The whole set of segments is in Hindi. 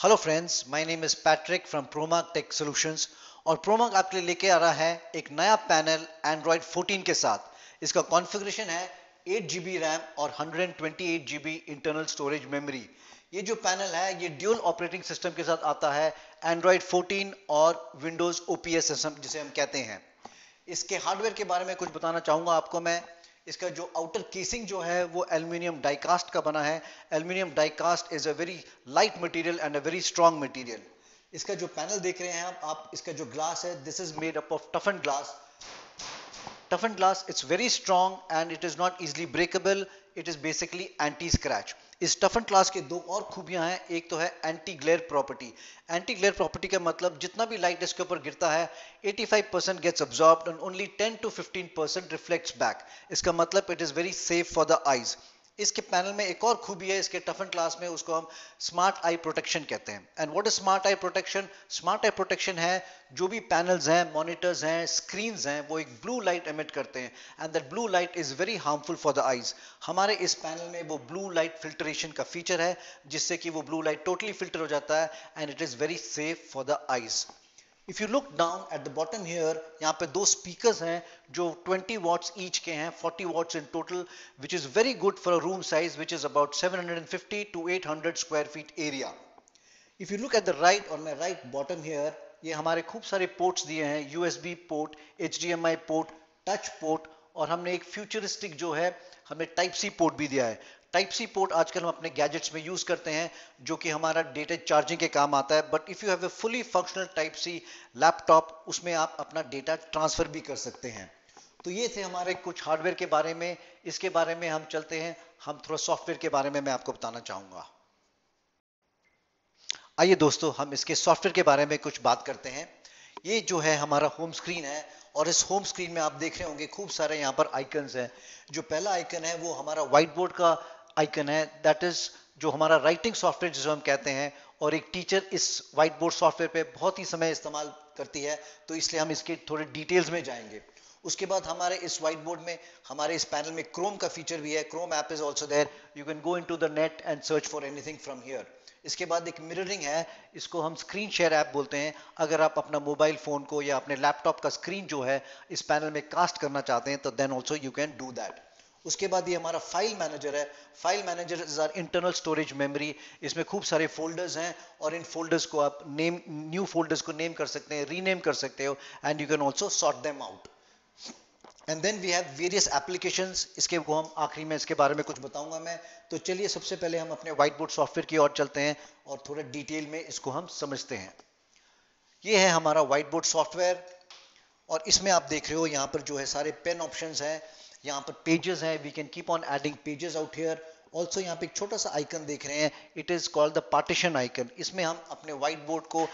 Hello friends, my name is Patrick from Promark Tech Solutions और प्रोमार्क आपके लिए लेके आ रहा है एक नया पैनल एंड्रॉयड 14 के साथ। इसका कॉन्फ़िगरेशन है 8 GB रैम और 128 GB इंटरनल स्टोरेज मेमोरी। ये जो पैनल है ये ड्यूल ऑपरेटिंग सिस्टम के साथ आता है, एंड्रॉयड 14 और विंडोज ओपीएस सिस्टम जिसे हम कहते हैं। इसके हार्डवेयर के बारे में कुछ बताना चाहूँगा आपको मैं। इसका जो आउटर केसिंग जो है वो एल्यूमिनियम डाइकास्ट का बना है। Aluminium diecast is a very light material and a very strong material. इसका जो पैनल देख रहे हैं आप इसका जो ग्लास है, this is made up of टफन glass. Toughened glass, it's very strong and it is not easily breakable. It is basically anti scratch. इस टफन ग्लास के दो और खूबियां हैं। एक तो है anti glare property. Anti glare property का मतलब जितना भी लाइट इसके ऊपर गिरता है 85% gets absorbed and only 10 to 15% reflects back. इसका मतलब it is very safe for the eyes. इसके पैनल में एक और खूबी है इसके टफन क्लास में, उसको हम स्मार्ट आई प्रोटेक्शन कहते हैं। And what is smart I protection? Smart I protection है जो भी पैनल्स हैं, मॉनिटर्स हैं, स्क्रीन्स हैं, वो एक ब्लू लाइट एमिट करते हैं and that blue light is very harmful for the eyes. हमारे इस पैनल में वो ब्लू लाइट फिल्ट्रेशन का फीचर है जिससे कि वो ब्लू लाइट टोटली फिल्टर हो जाता है and it is very safe for the eyes. If you look down at the bottom here, यहाँ पे दो स्पीकर्स हैं जो 20 वॉट्स ईच के हैं, 40 what's in total, which is very good for a room size which is about 750 to 800 square feet area. If you look at the right और माई राइट बॉटम हियर, ये हमारे खूब सारे पोर्ट्स दिए हैं, USB port, HDMI port, touch port, और हमने एक फ्यूचरिस्टिक जो है हमने टाइप सी पोर्ट भी दिया है। टाइप सी पोर्ट आजकल हम अपने गैजेट्स में यूज करते हैं जो कि हमारा डेटा चार्जिंग के काम आता है, but if you have a fully functional type C laptop, उसमें आप अपना डेटा ट्रांसफर भी कर सकते हैं। तो ये थे हमारे कुछ हार्डवेयर के बारे में। इसके बारे में हम चलते हैं, हम थोड़ा सॉफ्टवेयर के बारे में मैं आपको बताना चाहूंगा। आइए दोस्तों, हम इसके सॉफ्टवेयर के बारे में कुछ बात करते हैं। ये जो है हमारा होम स्क्रीन है और इस होम स्क्रीन में आप देख रहे होंगे खूब सारे यहाँ पर आइकन्स हैं। जो पहला आइकन है वो हमारा व्हाइट बोर्ड का आइकन है, दैट इज जो हमारा राइटिंग सॉफ्टवेयर जिसे हम कहते हैं। और एक टीचर इस व्हाइट बोर्ड सॉफ्टवेयर पे बहुत ही समय इस्तेमाल करती है, तो इसलिए हम इसके थोड़े डिटेल्स में जाएंगे। उसके बाद हमारे इस व्हाइट बोर्ड में, हमारे इस पैनल में क्रोम का फीचर भी है। Chrome app is also there, you can go into the net and search for anything from here. इसके बाद एक मिररिंग है, इसको हम स्क्रीन शेयर ऐप बोलते हैं। अगर आप अपना मोबाइल फोन को या अपने लैपटॉप का स्क्रीन जो है इस पैनल में कास्ट करना चाहते हैं तो then also you can do that. उसके बाद ये हमारा फाइल मैनेजर है। File manager is our internal storage memory. इसमें खूब सारे फोल्डर्स हैं और इन फोल्डर्स को आप न्यू फोल्डर्स को नेम कर सकते हैं, रीनेम कर सकते हो, and you can also sort them out. And then we have various applications. इसके को हम आखिरी में इसके बारे में कुछ बताऊंगा मैं। तो चलिए सबसे पहले हम अपने व्हाइट बोर्ड सॉफ्टवेयर की ओर चलते हैं और थोड़ा डिटेल में इसको हम समझते हैं। ये है हमारा व्हाइट बोर्ड सॉफ्टवेयर और इसमें आप देख रहे हो यहाँ पर जो है सारे पेन ऑप्शंस हैं, यहाँ पर पेजेस हैं, we can keep on adding pages out here. Also यहाँ पे एक छोटा सा आइकन देख रहे हैं, it is called the partition icon. इसमें हम अपने व्हाइट बोर्ड को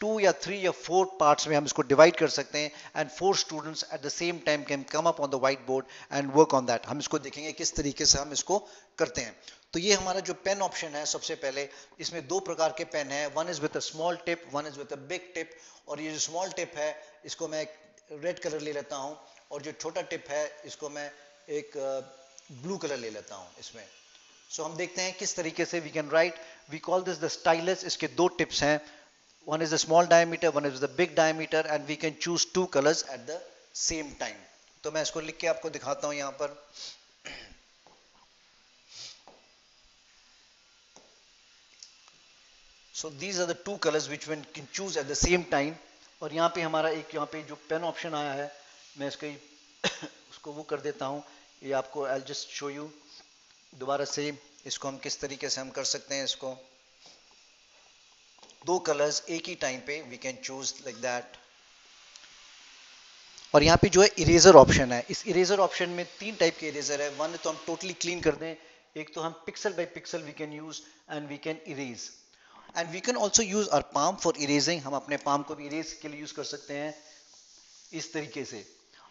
2 या 3 या 4 पार्ट्स में हम इसको डिवाइड कर सकते हैं and 4 students at the same time can come up on the white board and work on that. हम इसको देखेंगे किस तरीके से हम इसको करते हैं। तो ये हमारा जो पेन ऑप्शन है, सबसे पहले इसमें दो प्रकार के पेन है, one is with a small tip, one is with a big tip. और ये जो स्मॉल टिप है इसको मैं रेड कलर ले लेता हूँ और जो छोटा टिप है इसको मैं एक ब्लू कलर ले लेता हूँ इसमें। सो हम देखते हैं किस तरीके से we can write. We call this the stylus. इसके दो टिप्स हैं, one is the small diameter, one is the big diameter, and we can choose 2 colors at the same time. तो मैं इसको लिख के आपको दिखाता हूं यहां पर। So these are the 2 colors which one can choose at the same time. और यहाँ पे हमारा एक यहाँ पे जो पेन ऑप्शन आया है, मैं इसको उसको वो कर देता हूँ। ये आपको I'll just show you दोबारा से इसको हम किस तरीके से हम कर सकते हैं। इसको दो कलर्स एक ही टाइम पे we can choose like that. और यहाँ पे जो है इरेजर ऑप्शन है, इस इरेजर ऑप्शन में 3 टाइप के इरेजर है। वन तो हम टोटली क्लीन कर दें, एक तो हम pixel by pixel we can use and we can erase, and we can also use our palm for erasing. हम अपने पाम को भी इरेज के लिए यूज कर सकते हैं इस तरीके से।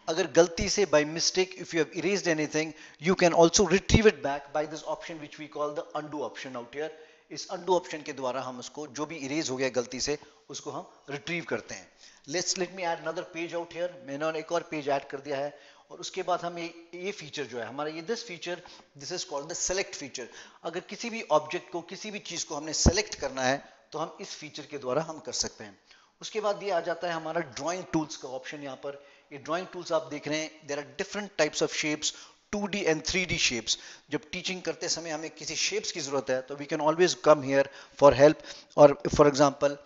अगर गलती से by mistake if you have erased anything, you can also retrieve it back by this option which we call the undo option out here. इस अंडू ऑप्शन के द्वारा हम उसको जो भी इरेज हो गया गलती से उसको हम रिट्रीव करते हैं। Let me add another page out here. मैंने एक और पेज ऐड कर दिया है और उसके बाद हम ये फीचर जो है हमारा, ये this feature, this is called the select feature. अगर किसी भी ऑब्जेक्ट को, किसी भी चीज को हमने सेलेक्ट करना है तो हम इस फीचर के द्वारा हम कर सकते हैं। उसके बाद ये आ जाता है हमारा ड्राइंग टूल्स का ऑप्शन। यहाँ पर ये ड्राइंग टूल्स आप देख रहे हैं, there are different types of shapes, 2D and 3D shapes. जब टीचिंग करते समय हमें किसी शेप्स की जरूरत है तो we can always come here for help. और फॉर एग्जांपल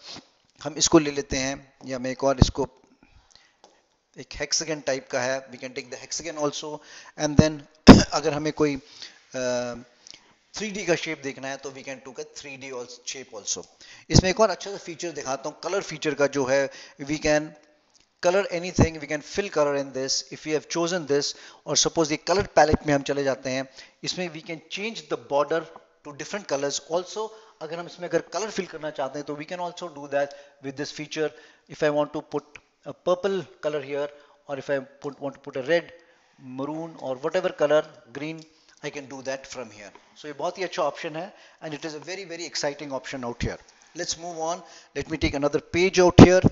हम इसको ले लेते हैं, या मैं एक और इसको, एक हेक्सागन टाइप का है, we can take the hexagon also. And then अगर हमें कोई 3D का शेप देखना है तो वी कैन टू का 3D शेप आल्सो। इसमें एक और अच्छा सा फीचर दिखाता हूँ, कलर फीचर का जो है, we can color anything, we can fill color in this if we have chosen this। और suppose ये color palette में हम चले जाते हैं, इसमें we can change the border to different colors also। अगर हम इसमें अगर color fill करना चाहते हैं तो we can also do that with this feature। if I want to put a purple color here, or if I want to put a red, maroon or whatever color, green, I can do that from here। so ये बहुत ही अच्छा option है and it is a very very exciting option out here। let's move on, let me take another page out here।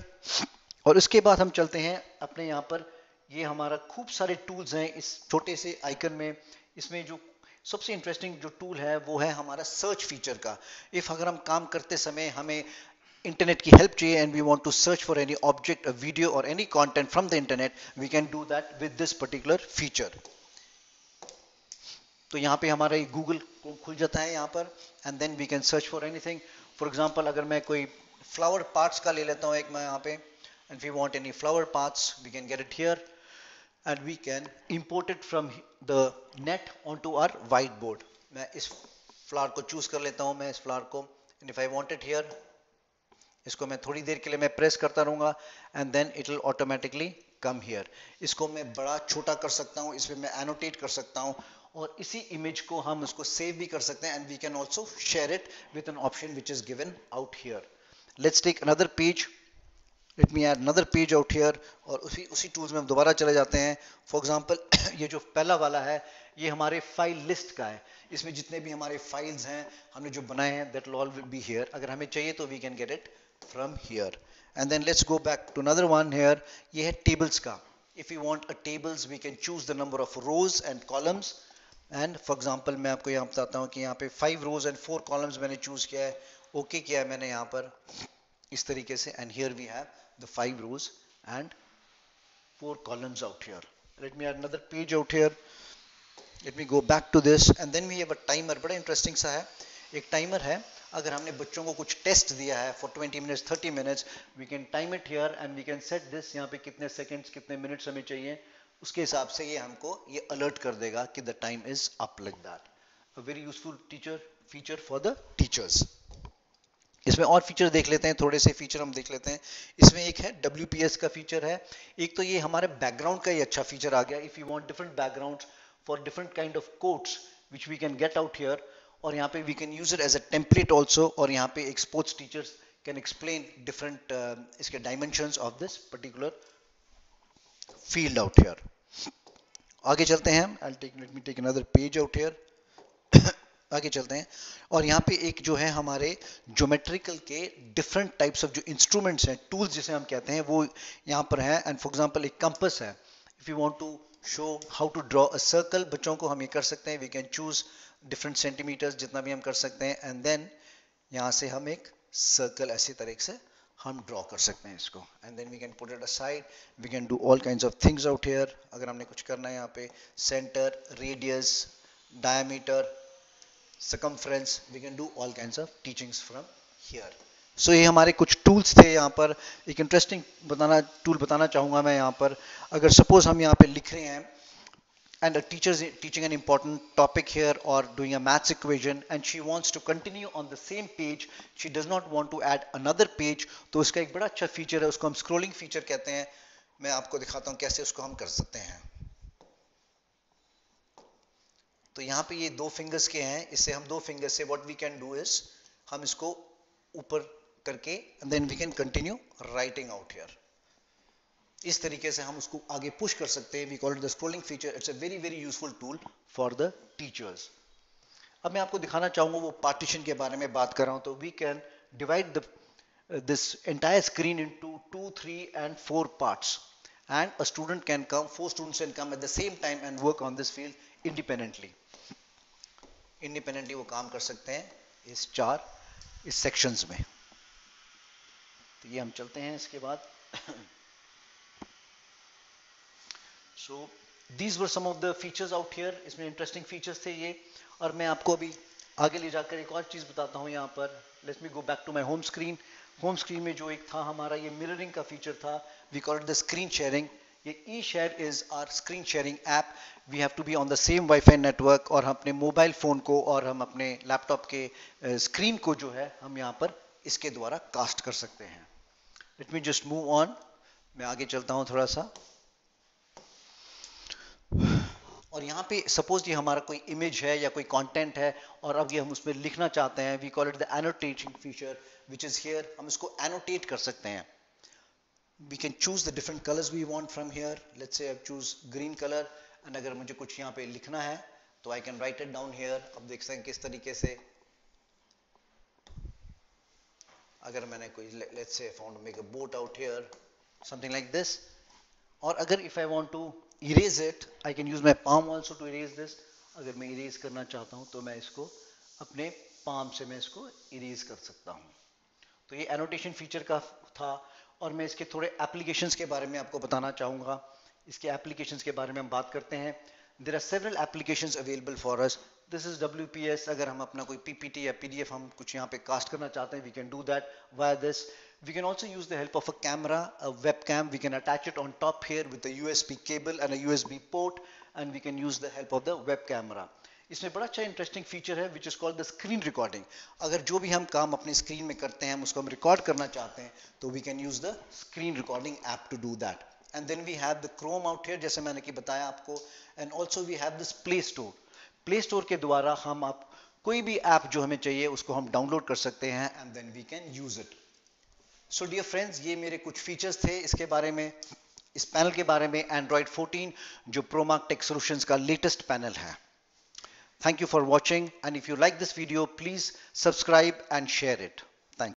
और उसके बाद हम चलते हैं अपने यहाँ पर, ये हमारा खूब सारे टूल्स हैं इस छोटे से आइकन में। इसमें जो सबसे इंटरेस्टिंग जो टूल है वो है हमारा सर्च फीचर का। इफ अगर हम काम करते समय हमें इंटरनेट की हेल्प चाहिए and we want to search for any object, a video और any content from the internet, we can do that with this particular feature. तो यहाँ पे हमारा गूगल खुल जाता है यहाँ पर, and then we can search for anything. For example अगर मैं कोई फ्लावर पार्ट्स का ले लेता हूँ एक मैं यहाँ पे, and if we want any flower parts we can get it here, and we can import it from the net onto our whiteboard। मैं इस फ्लावर को चूज कर लेता हूं, मैं इस फ्लावर को, and if I want it here, इसको मैं थोड़ी देर के लिए मैं प्रेस करता रहूंगा and then it will automatically come here। इसको मैं बड़ा छोटा कर सकता हूं, इसमें मैं एनोटेट कर सकता हूं, और इसी इमेज को हम उसको सेव भी कर सकते हैं, and we can also share it with an option which is given out here। let's take another page, let me add another page out here। और उसी टूल्स में हम दोबारा चले जाते हैं। फॉर एग्जांपल ये जो पहला वाला है ये हमारे फाइल लिस्ट का है। इसमें जितने भी हमारे फाइल्स हैं हमने जो बनाए हैं, that will all be here. अगर हमें चाहिए तो we can get it from here. And then let's go back to another one here. ये है टेबल्स का। If you want a tables we can choose the number of rows and columns. And for example मैं आपको यहाँ बताता हूँ कि यहाँ पे 5 रोज एंड 4 कॉलम्स मैंने चूज किया है, ओके किया है मैंने यहाँ पर इस तरीके से, and here we have the 5 rows and 4 columns out here। let me add another page out here, let me go back to this, and then we have a timer। बड़ा इंटरेस्टिंग सा है, एक टाइमर है। अगर हमने बच्चों को कुछ टेस्ट दिया है for 20 minutes 30 minutes, we can time it here and we can set this, यहाँ पे कितने सेकंड्स कितने मिनट्स हमें चाहिए, उसके हिसाब से ये हमको ये अलर्ट कर देगा कि the time is up, like that। a very useful feature for the teachers। इसमें और फीचर देख लेते हैं, थोड़े से फीचर हम देख लेते हैं। इसमें एक है WPS का फीचर है। एक तो ये हमारे बैकग्राउंड का ही अच्छा फीचर आ गया। If you want different backgrounds for different kind of quotes which we can get out here, और यहाँ पे we can use it as a template also. और यहाँ पे एक sports teachers can explain different इसके dimensions of this particular field out here. आगे चलते हैं, let me take another page out here. आगे चलते हैं, और यहाँ पे एक जो है हमारे ज्योमेट्रिकल के डिफरेंट टाइप्स ऑफ जो इंस्ट्रूमेंट्स हैं, टूल्स जिसे हम कहते हैं, वो यहाँ पर है। एंड फॉर एग्जांपल एक कंपास है। If you want to show how to draw a circle, बच्चों को हम ये कर सकते हैं, we can choose different centimetres जितना भी हम कर सकते हैं, एंड देन यहाँ से हम एक सर्कल ऐसी तरीके से हम ड्रॉ कर सकते हैं इसको, and then we can put it aside, we can do all kinds of things out here. अगर हमने कुछ करना है यहाँ पे, centre, radius, diameter, circumference, we can do all kinds of teachings from here। so ये हमारे कुछ टूल्स थे। यहाँ पर एक इंटरेस्टिंग टूल बताना चाहूँगा मैं यहाँ पर। अगर सपोज हम यहाँ पे लिख रहे हैं and a teacher is teaching an important topic here or doing a maths equation and she wants to continue on the same page, she does not want to add another page, तो इसका एक बड़ा अच्छा फीचर है, उसको हम स्क्रोलिंग फीचर कहते हैं। मैं आपको दिखाता हूँ कैसे उसको हम कर सकते हैं। तो यहाँ पे ये 2 फिंगर्स के हैं, इससे हम 2 फिंगर्स से what we can do is हम इसको ऊपर करके and then we can continue writing out here. इस तरीके से हम उसको आगे पुश कर सकते हैं। We call it the scrolling feature. It's a very very useful tool for the teachers. अब मैं आपको दिखाना चाहूंगा वो पार्टीशन के बारे में बात कर रहा हूं, तो we can divide the this entire screen into 2, 3 and 4 parts, and a student can come, 4 students can come at the same time and work on this field independently। वो काम कर सकते हैं इस 4 सेक्शंस में। तो ये हम चलते हैं इसके बाद। So these were some of the features out here, इसमें इंटरेस्टिंग फीचर्स थे ये। और मैं आपको अभी आगे ले जाकर एक और चीज़ बताता हूँ यहाँ पर। Let's me go back to my home screen. Home screen में जो एक था हमारा ये मिररिंग का फीचर था, we call it the screen sharing. ये eShare is our screen sharing app. We have to be on the same WiFi network, और हम अपने मोबाइल फ़ोन को और हम अपने लैपटॉप के स्क्रीन को जो है हम यहाँ पर इसके द्वारा कास्ट कर सकते हैं। Let me just move on, मैं आगे चलता हूँ थोड़ा सा। और यहाँ पे सपोज ये हमारा कोई इमेज है या कोई कंटेंट है, और अब ये हम उसमें लिखना चाहते हैं, we call it the annotating feature which is here. हम इसको एनोटेट कर सकते हैं। We can choose the different colours we want from here. Let's say I choose green colour, and अगर मुझे कुछ यहाँ पे लिखना है तो I can write it down here. अब देख सकते हैं किस तरीके से, अगर मैंने कोई let's say I want to make a boat out here, something like this. और अगर if I want to erase it, I can use my palm also to erase this. अगर मैं इरेज करना चाहता हूं तो मैं इसको अपने पाम से मैं इसको इरेज कर सकता हूं। तो ये एनोटेशन फीचर का था। और मैं इसके थोड़े एप्लीकेशंस के बारे में आपको बताना चाहूंगा। इसके एप्लीकेशंस के बारे में हम बात करते हैं। There are several applications available for us. This is WPS। अगर हम अपना कोई PPT या PDF हम कुछ यहाँ पे कास्ट करना चाहते हैं, we can do that via this. We can also use the help of a camera, a webcam. We can attach it on top here with a USB cable and a USB port, and we can use the help of the web camera. इसमें बड़ा अच्छा इंटरेस्टिंग फीचर है which is called the screen recording. अगर जो भी हम काम अपने स्क्रीन में करते हैं, हम उसको हम रिकॉर्ड करना चाहते हैं, तो we can use the screen recording app to do that. And then we have the Chrome out here, जैसे मैंने कि बताया आपको। And also we have this Play Store. Play Store के द्वारा हम आप कोई भी ऐप जो हमें चाहिए उसको हम डाउनलोड कर सकते हैं, and then we can use it. So dear friends, ये मेरे कुछ फीचर्स थे इसके बारे में, इस पैनल के बारे में, एंड्रॉयड 14 जो प्रोमार्क टेक सॉल्यूशंस का लेटेस्ट पैनल है। Thank you for watching, and if you like this video please subscribe and share it.